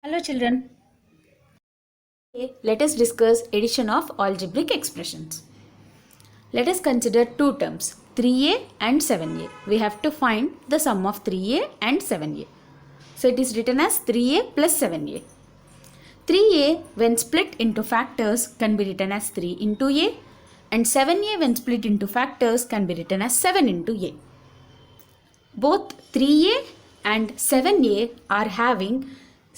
Hello children. Okay, let us discuss addition of algebraic expressions. Let us consider two terms 3a and 7a. We have to find the sum of 3a and 7a. So it is written as 3a plus 7a. 3a when split into factors can be written as 3 into a, and 7a when split into factors can be written as 7 into a. Both 3a and 7a are having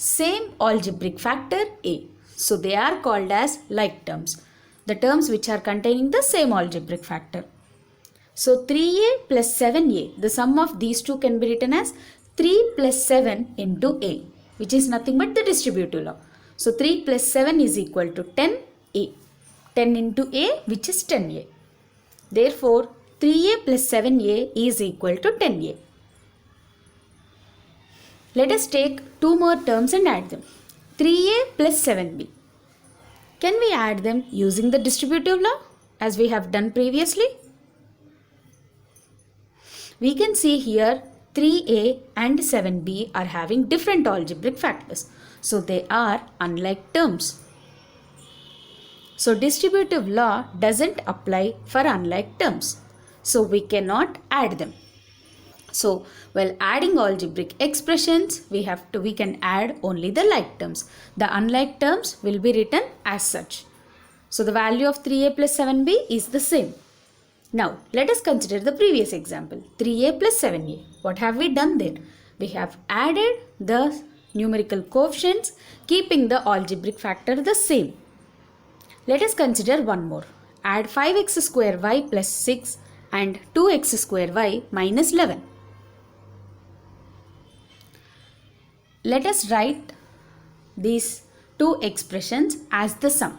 same algebraic factor a. So they are called as like terms. The terms which are containing the same algebraic factor. So 3a plus 7a, the sum of these two can be written as 3 plus 7 into a, which is nothing but the distributive law. So 3 plus 7 is equal to 10a. 10 into a, which is 10a. Therefore 3a plus 7a is equal to 10a. Let us take two more terms and add them. 3a plus 7b. Can we add them using the distributive law as we have done previously? We can see here 3a and 7b are having different algebraic factors. So they are unlike terms. So distributive law doesn't apply for unlike terms. So we cannot add them. So while adding algebraic expressions, we can add only the like terms. The unlike terms will be written as such. So the value of 3a plus 7b is the same. Now let us consider the previous example 3a plus 7a. What have we done there? We have added the numerical coefficients keeping the algebraic factor the same. Let us consider one more. Add 5x square y plus 6 and 2x square y minus 11. Let us write these two expressions as the sum,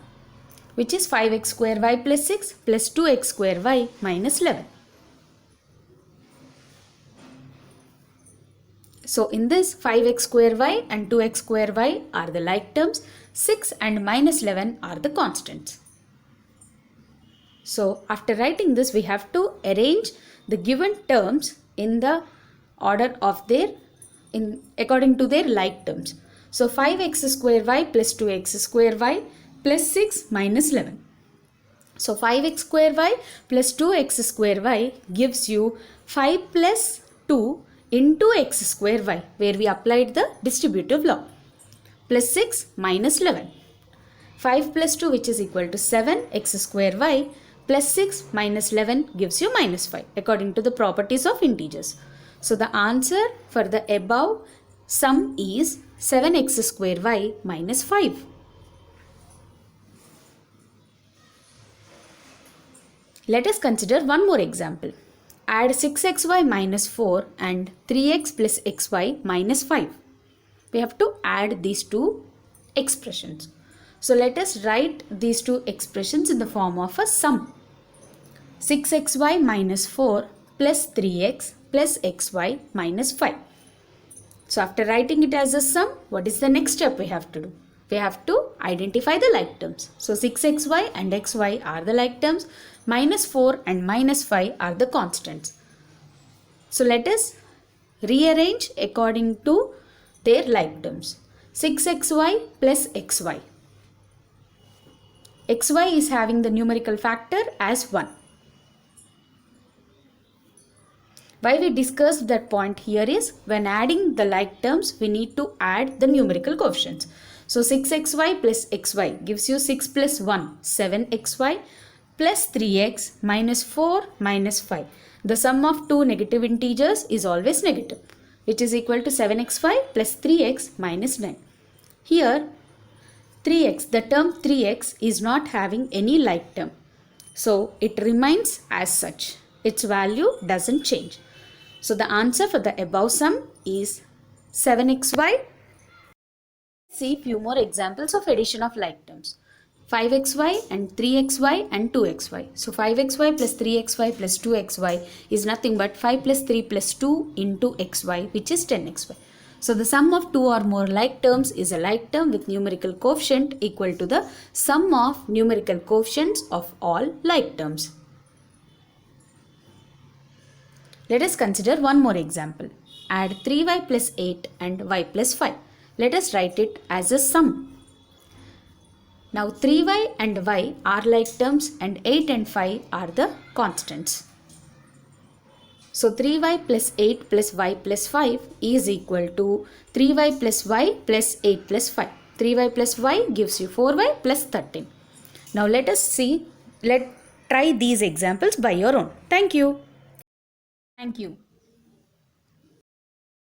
which is 5x square y plus 6 plus 2x square y minus 11. So in this 5x square y and 2x square y are the like terms, 6 and minus 11 are the constants. So after writing this, we have to arrange the given terms in the order of their according to their like terms. So 5x square y plus 2x square y plus 6 minus 11. So 5x square y plus 2x square y gives you 5 plus 2 into x square y, where we applied the distributive law, plus 6 minus 11. 5 plus 2, which is equal to 7 x square y plus 6 minus 11 gives you minus 5 according to the properties of integers. So the answer for the above sum is 7x square y minus 5. Let us consider one more example. Add 6xy minus 4 and 3x plus xy minus 5. We have to add these two expressions. So let us write these two expressions in the form of a sum. 6xy minus 4 plus 3x plus xy minus 5. So after writing it as a sum, what is the next step we have to do? We have to identify the like terms. So 6xy and xy are the like terms, minus 4 and minus 5 are the constants. So let us rearrange according to their like terms. 6xy plus xy. Xy is having the numerical factor as 1. Why we discussed that point here is when adding the like terms, we need to add the numerical coefficients. So 6xy plus xy gives you 6 plus 1, 7xy plus 3x minus 4 minus 5. The sum of two negative integers is always negative, which is equal to 7xy plus 3x minus 9. Here 3x, the term 3x is not having any like term. So it remains as such. Its value doesn't change. So the answer for the above sum is 7xy. See few more examples of addition of like terms. 5xy and 3xy and 2xy. So 5xy plus 3xy plus 2xy is nothing but 5 plus 3 plus 2 into xy, which is 10xy. So the sum of two or more like terms is a like term with numerical coefficient equal to the sum of numerical coefficients of all like terms. Let us consider one more example. Add 3y plus 8 and y plus 5. Let us write it as a sum. Now 3y and y are like terms and 8 and 5 are the constants. So 3y plus 8 plus y plus 5 is equal to 3y plus y plus 8 plus 5. 3y plus y gives you 4y plus 13. Now let us see, try these examples by your own. Thank you. Thank you.